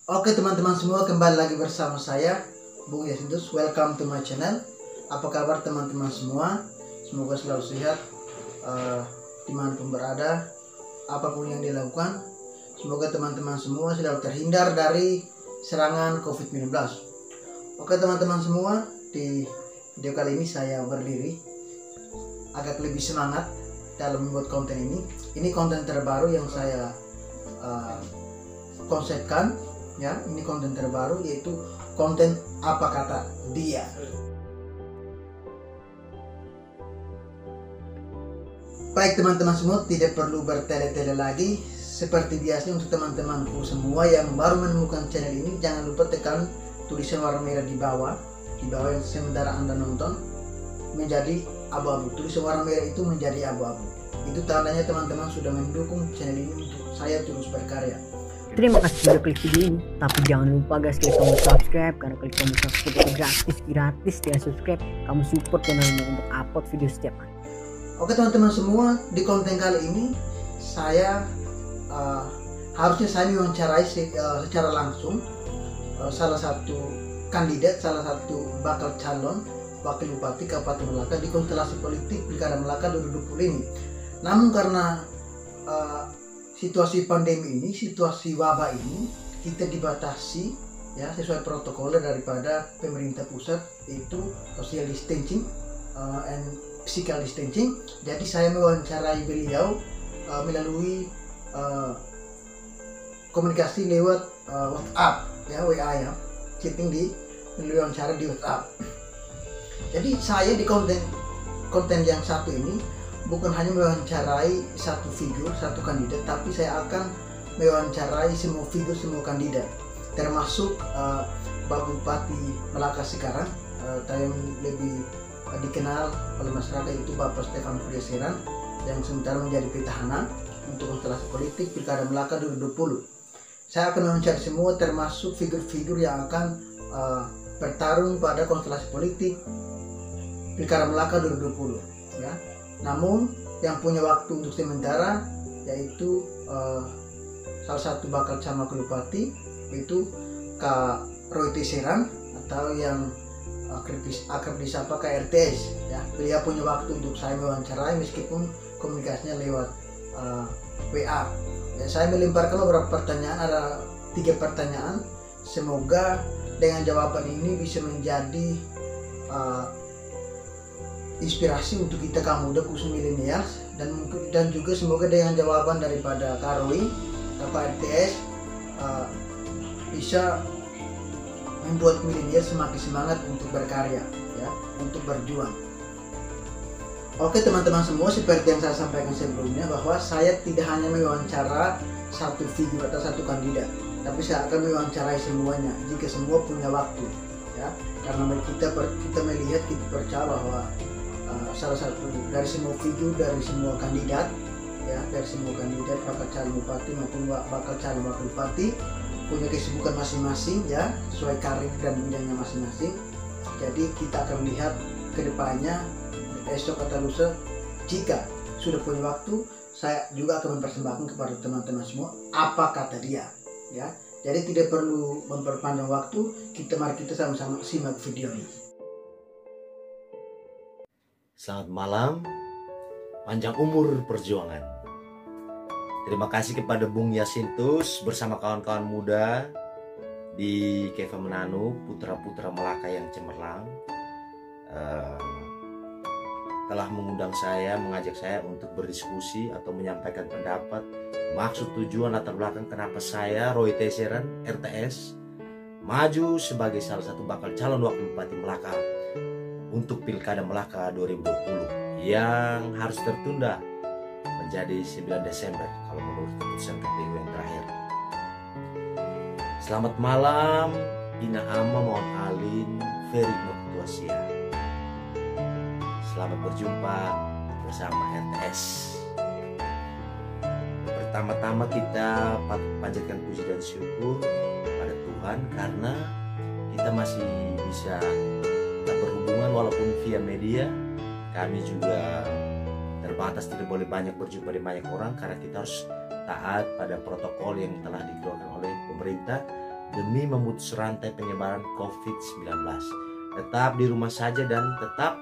Oke teman-teman semua, kembali lagi bersama saya Bung Yasintus. Welcome to my channel. Apa kabar teman-teman semua? Semoga selalu sehat dimanapun berada, apapun yang dilakukan. Semoga teman-teman semua selalu terhindar dari serangan COVID-19. Oke teman-teman semua, di video kali ini saya berdiri agak lebih semangat dalam membuat konten ini. Ini konten terbaru yang saya konsepkan, ya. Ini konten terbaru, yaitu konten apa kata dia. Baik teman-teman semua, tidak perlu bertele-tele lagi. Seperti biasanya, untuk teman-temanku semua yang baru menemukan channel ini, jangan lupa tekan tulisan warna merah di bawah yang sementara Anda nonton menjadi abu-abu. Tulisan warna merah itu menjadi abu-abu. Itu tandanya teman-teman sudah mendukung channel ini untuk saya terus berkarya. Terima kasih sudah klik video ini, tapi jangan lupa guys, klik tombol subscribe, karena klik tombol subscribe itu gratis ya. Subscribe, kamu support channel ini untuk upload video setiap hari. Oke teman-teman semua, di konten kali ini saya harusnya saya mewawancarai secara langsung salah satu kandidat, salah satu bakal calon wakil bupati Kabupaten Melaka di konstelasi politik Pilkada Melaka 2020 ini. Namun karena situasi pandemi ini, situasi wabah ini, kita dibatasi ya sesuai protokol daripada pemerintah pusat, yaitu social distancing and physical distancing. Jadi saya mewawancarai beliau melalui komunikasi lewat WhatsApp ya, WA ya, chatting melalui wawancara di WhatsApp. Jadi saya di konten yang satu ini bukan hanya mewawancarai satu figur, satu kandidat, tapi saya akan mewawancarai semua figur, semua kandidat, termasuk Pak Bupati Melaka sekarang, yang lebih dikenal oleh masyarakat, itu Bapak Stefan Puryeseran, yang sementara menjadi petahana untuk konstelasi politik Pilkada Melaka 2020. Saya akan mewawancarai semua, termasuk figur-figur yang akan bertarung pada konstelasi politik Pilkada Melaka 2020 ya. Namun yang punya waktu untuk sementara yaitu salah satu bakal calon wakil bupati, yaitu Kak Roy Teseran, atau yang akrab disapa KRTS ya. Beliau punya waktu untuk saya mewawancarai meskipun komunikasinya lewat WA ya. Saya melemparkan beberapa pertanyaan, ada 3 pertanyaan. Semoga dengan jawaban ini bisa menjadi inspirasi untuk kita kaum muda khusus milenial, dan juga semoga dengan jawaban daripada Kak Roy atau RTS bisa membuat milenial semakin semangat untuk berkarya ya, untuk berjuang. Oke teman-teman semua, seperti yang saya sampaikan sebelumnya, bahwa saya tidak hanya mewawancara satu figur atau satu kandidat, tapi saya akan mewawancarai semuanya jika semua punya waktu ya. Karena kita melihat, kita percaya bahwa salah satu dari semua figur, dari semua kandidat ya, dari semua kandidat bakal calon bupati maupun bakal calon wakil bupati punya kesibukan masing-masing ya, sesuai karir dan bidangnya masing-masing. Jadi kita akan melihat ke depannya, esok atau lusa, jika sudah punya waktu, saya juga akan mempersembahkan kepada teman-teman semua apa kata dia ya. Jadi tidak perlu memperpanjang waktu, mari kita sama-sama simak videonya. Selamat malam, panjang umur perjuangan. Terima kasih kepada Bung Yasintus bersama kawan-kawan muda di Keva Menanu, putra-putra Melaka yang cemerlang, telah mengundang saya, mengajak saya untuk berdiskusi atau menyampaikan pendapat, maksud, tujuan, latar belakang kenapa saya, Roy Teseran, RTS, maju sebagai salah satu bakal calon wakil bupati Melaka untuk Pilkada Melaka 2020 yang harus tertunda menjadi 9 Desember kalau menurut keputusan KPU yang terakhir. Selamat malam, Ina Ama Mohon Alin Ferry Noktuasia. Selamat berjumpa bersama RTS. Pertama-tama kita panjatkan puji dan syukur pada Tuhan karena kita masih bisa tetap berhubungan walaupun via media. Kami juga terbatas, tidak boleh banyak berjumpa dengan banyak orang karena kita harus taat pada protokol yang telah dikeluarkan oleh pemerintah demi memutus rantai penyebaran COVID-19. Tetap di rumah saja dan tetap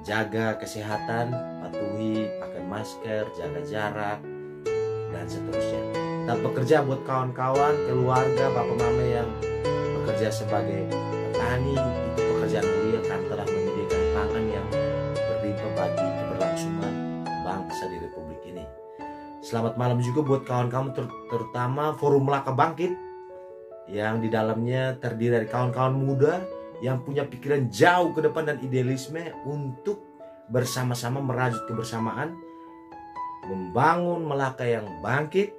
jaga kesehatan, patuhi pakai masker, jaga jarak, dan seterusnya. Tetap bekerja buat kawan-kawan, keluarga, bapak mama yang bekerja sebagai petani. Itu pekerjaan mulia karena telah menyediakan pangan yang berlimpah bagi keberlangsungan bangsa di Republik ini. Selamat malam juga buat kawan-kawan, terutama Forum Melaka Bangkit, yang di dalamnya terdiri dari kawan-kawan muda yang punya pikiran jauh ke depan dan idealisme untuk bersama-sama merajut kebersamaan, membangun Melaka yang bangkit,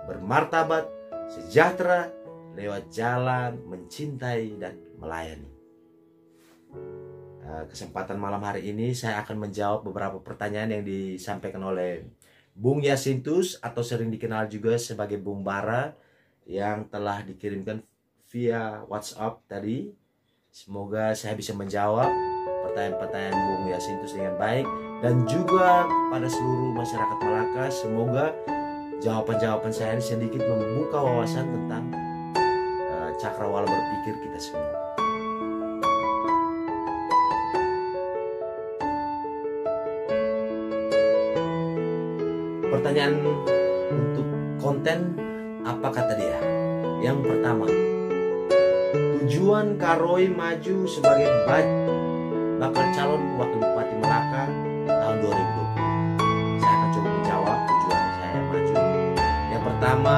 bermartabat, sejahtera, lewat jalan mencintai dan melayani. Kesempatan malam hari ini saya akan menjawab beberapa pertanyaan yang disampaikan oleh Bung Yasintus atau sering dikenal juga sebagai Bung Bara, yang telah dikirimkan via WhatsApp tadi. Semoga saya bisa menjawab pertanyaan-pertanyaan Bung Yasintus dengan baik, dan juga pada seluruh masyarakat Melaka, semoga jawaban-jawaban saya ini sedikit membuka wawasan tentang cakrawala berpikir kita semua. Pertanyaan untuk konten, apa kata dia? Yang pertama, tujuan Kak Roy maju sebagai bakal calon wakil bupati Melaka tahun 2020. Saya akan coba menjawab tujuan saya maju. Yang pertama,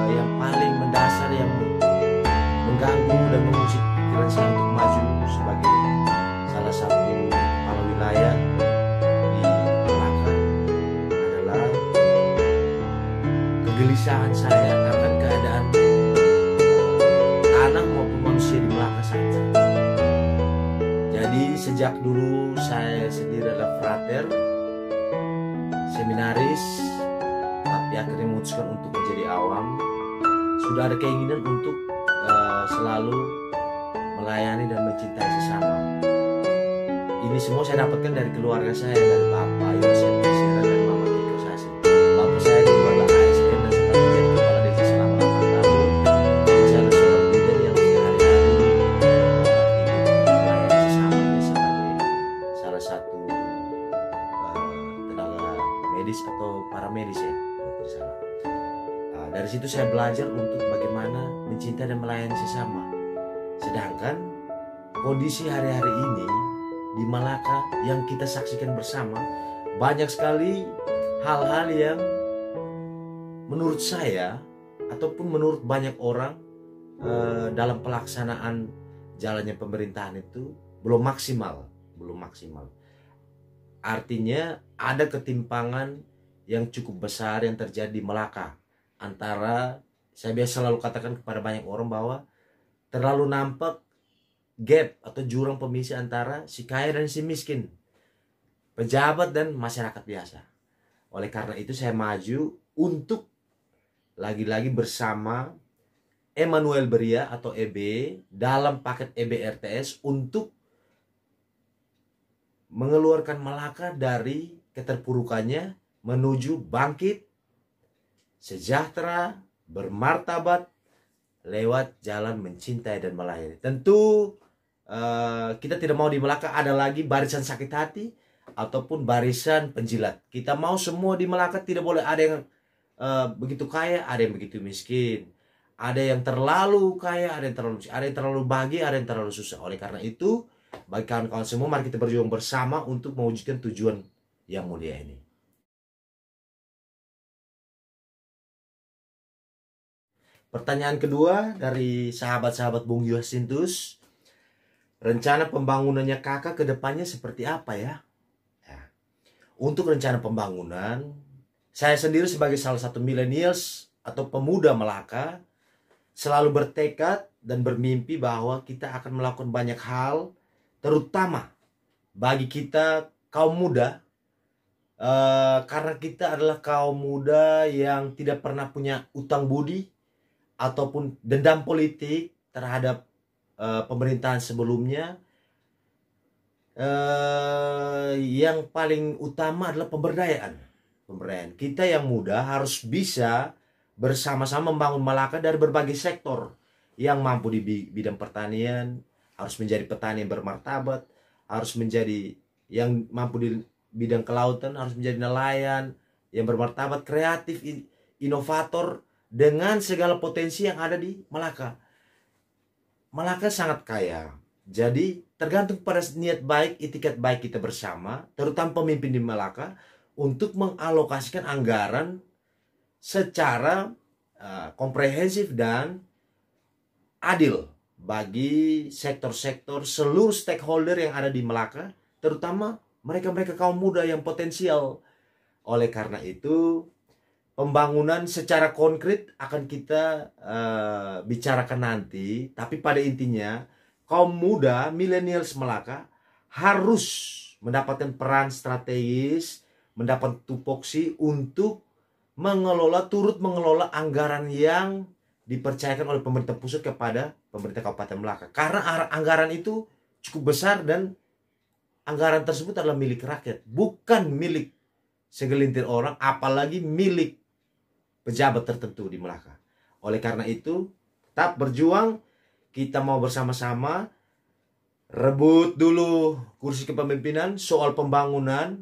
yang paling mendasar yang mengganggu dan mengusik pikiran saya untuk maju sebagai salah satu kepala wilayah di Melaka adalah kegelisahan saya akan keadaan tanah maupun manusia di Melaka saat ini. Jadi sejak dulu saya sendiri adalah frater, seminaris, tapi akhirnya memutuskan untuk menjadi awam. Sudah ada keinginan untuk selalu melayani dan mencintai sesama. Ini semua saya dapatkan dari keluarga saya, dari Bapak Yosef Tisera dan Mama Kiko Sasi. Bapak saya dulu adalah ASN dan sempat menjadi kepala desa selama 8 tahun. Mama saya adalah seorang bidan yang sehari-hari hidup melayani sesama sebagai salah satu tenaga medis atau paramedis ya, kalau tidak salah. Dari situ saya belajar untuk bagaimana mencintai dan melayani sesama. Sedangkan kondisi hari-hari ini di Melaka yang kita saksikan bersama, banyak sekali hal-hal yang menurut saya ataupun menurut banyak orang dalam pelaksanaan jalannya pemerintahan itu belum maksimal. Artinya ada ketimpangan yang cukup besar yang terjadi di Melaka antara, saya biasa selalu katakan kepada banyak orang bahwa terlalu nampak gap atau jurang pemisah antara si kaya dan si miskin, pejabat dan masyarakat biasa. Oleh karena itu saya maju untuk lagi-lagi bersama Emmanuel Beria atau EB dalam paket EB RTS untuk mengeluarkan Melaka dari keterpurukannya menuju bangkit, sejahtera, bermartabat lewat jalan mencintai dan melayani. Tentu kita tidak mau di Melaka ada lagi barisan sakit hati ataupun barisan penjilat. Kita mau semua di Melaka tidak boleh ada yang begitu kaya, ada yang begitu miskin. Ada yang terlalu kaya, ada yang terlalu miskin, ada yang terlalu bahagia, ada yang terlalu susah. Oleh karena itu, bagi kawan-kawan semua, mari kita berjuang bersama untuk mewujudkan tujuan yang mulia ini. Pertanyaan kedua dari sahabat-sahabat Bung Yasintus, rencana pembangunannya kakak ke depannya seperti apa ya? Untuk rencana pembangunan, saya sendiri sebagai salah satu millennials atau pemuda Melaka selalu bertekad dan bermimpi bahwa kita akan melakukan banyak hal, terutama bagi kita kaum muda, karena kita adalah kaum muda yang tidak pernah punya utang budi ataupun dendam politik terhadap pemerintahan sebelumnya. Yang paling utama adalah pemberdayaan. Kita yang muda harus bisa bersama-sama membangun Malaka dari berbagai sektor. Yang mampu di bidang pertanian harus menjadi petani yang bermartabat, harus menjadi yang mampu di bidang kelautan harus menjadi nelayan yang bermartabat, kreatif, inovator dengan segala potensi yang ada di Malaka. Malaka sangat kaya. Jadi tergantung pada niat baik, itikat baik kita bersama, terutama pemimpin di Malaka, untuk mengalokasikan anggaran secara komprehensif dan adil bagi sektor-sektor seluruh stakeholder yang ada di Malaka, terutama mereka-mereka kaum muda yang potensial. Oleh karena itu, pembangunan secara konkret akan kita bicarakan nanti, tapi pada intinya kaum muda millennials Malaka harus mendapatkan peran strategis, mendapat tupoksi untuk turut mengelola anggaran yang dipercayakan oleh pemerintah pusat kepada pemerintah Kabupaten Malaka. Karena anggaran itu cukup besar dan anggaran tersebut adalah milik rakyat, bukan milik segelintir orang, apalagi milik pejabat tertentu di Malaka. Oleh karena itu, tetap berjuang, kita mau bersama-sama rebut dulu kursi kepemimpinan soal pembangunan,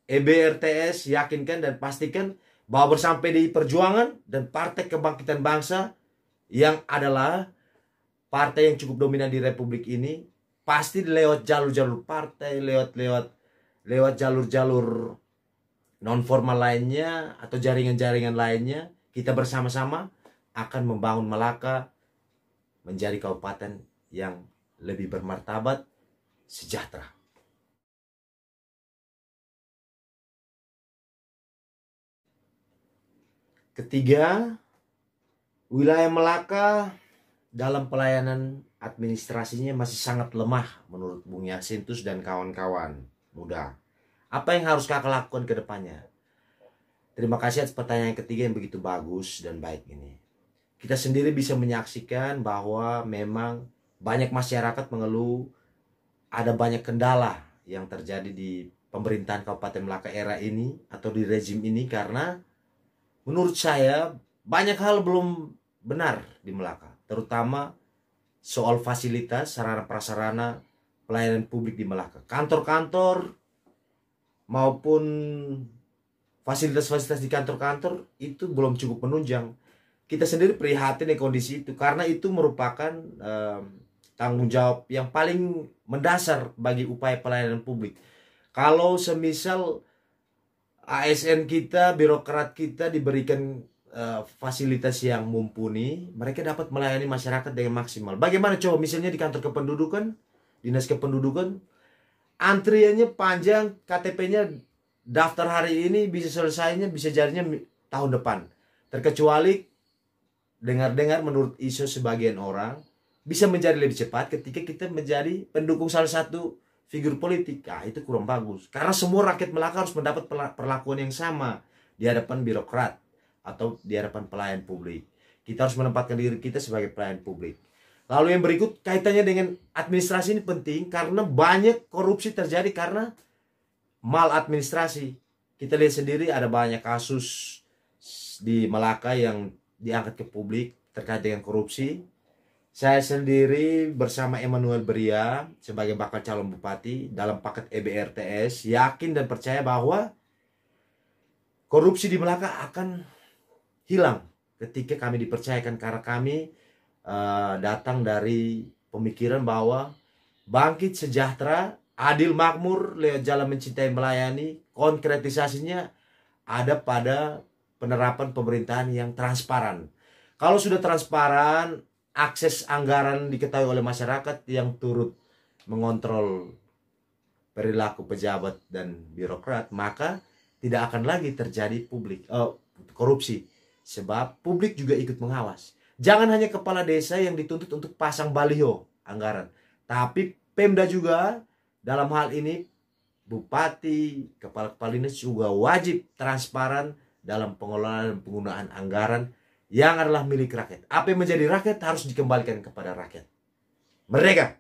EBRTS, yakinkan dan pastikan bahwa bersama PDI Perjuangan dan Partai Kebangkitan Bangsa yang adalah partai yang cukup dominan di Republik ini, pasti lewat jalur-jalur partai, lewat jalur-jalur non formal lainnya atau jaringan-jaringan lainnya, kita bersama-sama akan membangun Malaka menjadi kabupaten yang lebih bermartabat, sejahtera. Ketiga, wilayah Malaka dalam pelayanan administrasinya masih sangat lemah menurut Bung Yasintus dan kawan-kawan muda. Apa yang harus kakak lakukan ke depannya? Terima kasih atas pertanyaan ketiga yang begitu bagus dan baik ini. Kita sendiri bisa menyaksikan bahwa memang banyak masyarakat mengeluh ada banyak kendala yang terjadi di pemerintahan Kabupaten Malaka era ini atau di rezim ini, karena menurut saya banyak hal belum benar di Malaka, terutama soal fasilitas, sarana prasarana pelayanan publik di Malaka. Kantor-kantor maupun fasilitas-fasilitas di kantor-kantor itu belum cukup menunjang. Kita sendiri prihatin dengan kondisi itu, karena itu merupakan tanggung jawab yang paling mendasar bagi upaya pelayanan publik. Kalau semisal ASN kita, birokrat kita diberikan fasilitas yang mumpuni, mereka dapat melayani masyarakat dengan maksimal. Bagaimana coba misalnya di kantor kependudukan, dinas kependudukan, antriannya panjang, KTP-nya daftar hari ini bisa selesainya, bisa jadinya tahun depan. Terkecuali dengar-dengar menurut isu sebagian orang bisa menjadi lebih cepat ketika kita menjadi pendukung salah satu figur politik. Itu kurang bagus, karena semua rakyat Malaka harus mendapat perlakuan yang sama di hadapan birokrat atau di hadapan pelayan publik. Kita harus menempatkan diri kita sebagai pelayan publik. Lalu yang berikut kaitannya dengan administrasi ini penting, karena banyak korupsi terjadi karena maladministrasi. Kita lihat sendiri ada banyak kasus di Malaka yang diangkat ke publik terkait dengan korupsi. Saya sendiri bersama Emmanuel Beria sebagai bakal calon bupati dalam paket EBRTS yakin dan percaya bahwa korupsi di Malaka akan hilang ketika kami dipercayakan, karena kami datang dari pemikiran bahwa bangkit sejahtera, adil makmur lewat jalan mencintai melayani, konkretisasinya ada pada penerapan pemerintahan yang transparan. Kalau sudah transparan, akses anggaran diketahui oleh masyarakat yang turut mengontrol perilaku pejabat dan birokrat, maka tidak akan lagi terjadi korupsi, sebab publik juga ikut mengawas. Jangan hanya kepala desa yang dituntut untuk pasang baliho anggaran, tapi Pemda juga dalam hal ini, bupati, kepala dinas juga wajib transparan dalam pengelolaan dan penggunaan anggaran yang adalah milik rakyat. Apa yang menjadi rakyat harus dikembalikan kepada rakyat mereka.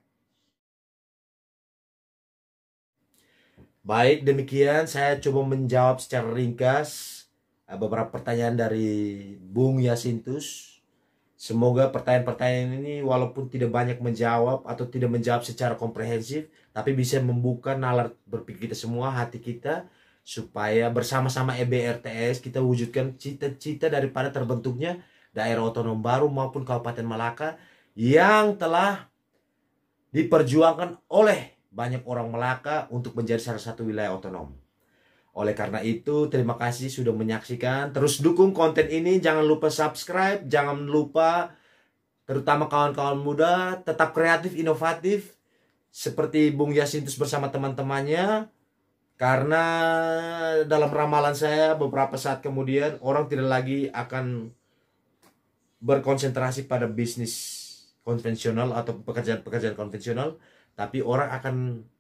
Baik, demikian saya coba menjawab secara ringkas beberapa pertanyaan dari Bung Yasintus. Semoga pertanyaan-pertanyaan ini walaupun tidak banyak menjawab atau tidak menjawab secara komprehensif, tapi bisa membuka nalar berpikir kita semua, hati kita, supaya bersama-sama EBRTS kita wujudkan cita-cita daripada terbentuknya daerah otonom baru maupun Kabupaten Malaka yang telah diperjuangkan oleh banyak orang Malaka untuk menjadi salah satu wilayah otonom. Oleh karena itu, terima kasih sudah menyaksikan. Terus dukung konten ini, jangan lupa subscribe, jangan lupa terutama kawan-kawan muda tetap kreatif, inovatif seperti Bung Yasintus bersama teman-temannya. Karena dalam ramalan saya beberapa saat kemudian orang tidak lagi akan berkonsentrasi pada bisnis konvensional atau pekerjaan-pekerjaan konvensional, tapi orang akan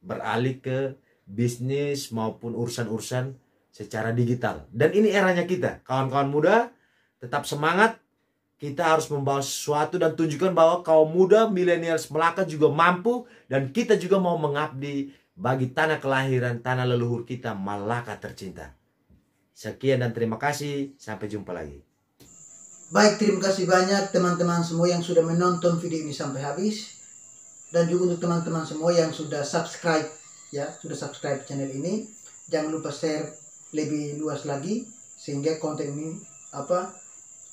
beralih ke bisnis maupun urusan-urusan secara digital. Dan ini eranya kita, kawan-kawan muda, tetap semangat. Kita harus membawa sesuatu dan tunjukkan bahwa kaum muda milenials Melaka juga mampu, dan kita juga mau mengabdi bagi tanah kelahiran, tanah leluhur kita, Malaka tercinta. Sekian dan terima kasih, sampai jumpa lagi. Baik, terima kasih banyak teman-teman semua yang sudah menonton video ini sampai habis, dan juga untuk teman-teman semua yang sudah subscribe, ya, sudah subscribe channel ini. Jangan lupa share lebih luas lagi sehingga konten ini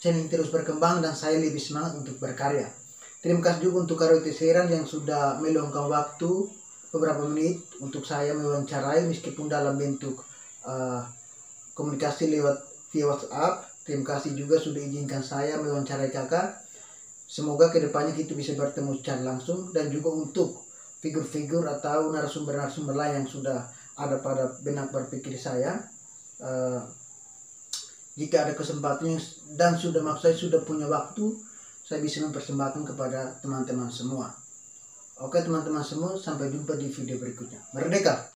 channel ini terus berkembang dan saya lebih semangat untuk berkarya. Terima kasih juga untuk Roy Tessieran yang sudah meluangkan waktu beberapa menit untuk saya mewawancarai meskipun dalam bentuk komunikasi lewat via WhatsApp. Terima kasih juga sudah izinkan saya mewawancarai kakak. Semoga kedepannya kita bisa bertemu secara langsung, dan juga untuk figur-figur atau narasumber-narasumber lain yang sudah ada pada benak berpikir saya. Jika ada kesempatan dan maksud saya sudah punya waktu, saya bisa mempersembahkan kepada teman-teman semua. Oke teman-teman semua, sampai jumpa di video berikutnya. Merdeka!